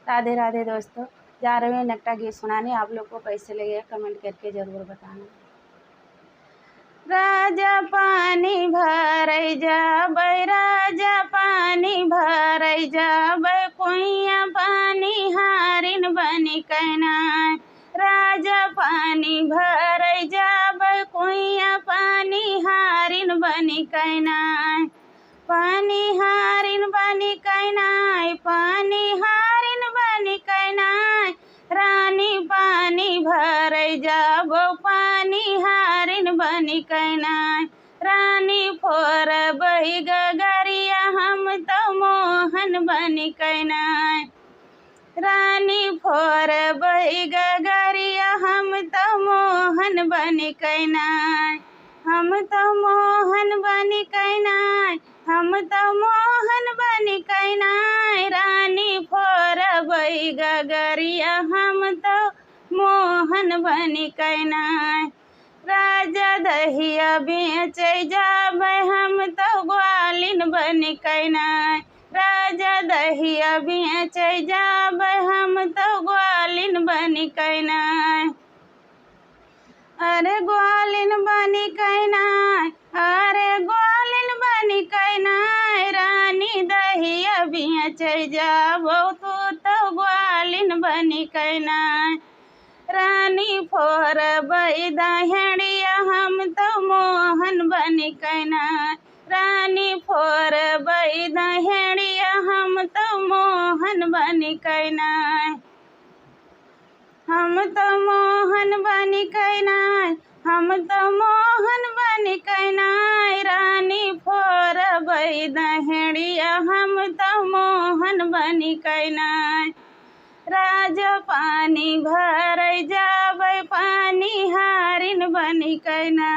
राधे राधे दोस्तों, जा रहे हैं नकटा गीत सुनाने। आप लोग को कैसे लगे कमेंट करके ज़रूर बताना। राजा पानी भरई जाबै, राजा पानी भरई जाबै, कुइया पानी हारिन बनी कैना। राजा पानी भरई जाबै, कुइया पानी हारिन बनी कैना। पानी हारिन बनी कैना, पानी हारिन बनी कैना। रानी पानी भरई जाबो, पानी हारिन बनी कैना। रानी फोरबै गगरिया, हम तो मोहन बनी कैना। रानी फोरबै गगरिया, हम तो मोहन बनी कैना। हम तो मोहन बनी कैना, हम तो मोहन बनी कैना। रानी फोरबै गगरिया, हम तो मोहन बनी कैना। राजा दहिया बेचै जाबै, हम तो ग्वालिन बनी कैना। राजा दहिया बेचै जाबै, हम तो ग्वालिन बनी कैना। अरे ग्वालिन बनी कैना, अरे ग्वालिन बनी कैना। रानी दहिया बेचै जाबो, तू तो ग्वालिन बनी कैना। रानी फोरबै दहड़िया, हम तो मोहन बनी कैना। रानी फोरबै दहड़िया, हम तो मोहन बनी कैना। हम तो मोहन बनी कैना, हम तो मोहन बनी कैना। रानी फोरबै दहड़िया, हम तो मोहन बनी कैना। राजा पानी भरई जाबै, पानी हारिन बनी कैना।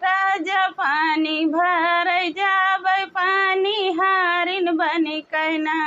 राजा पानी भरई जाबै, पानी हारिन बनी कैना।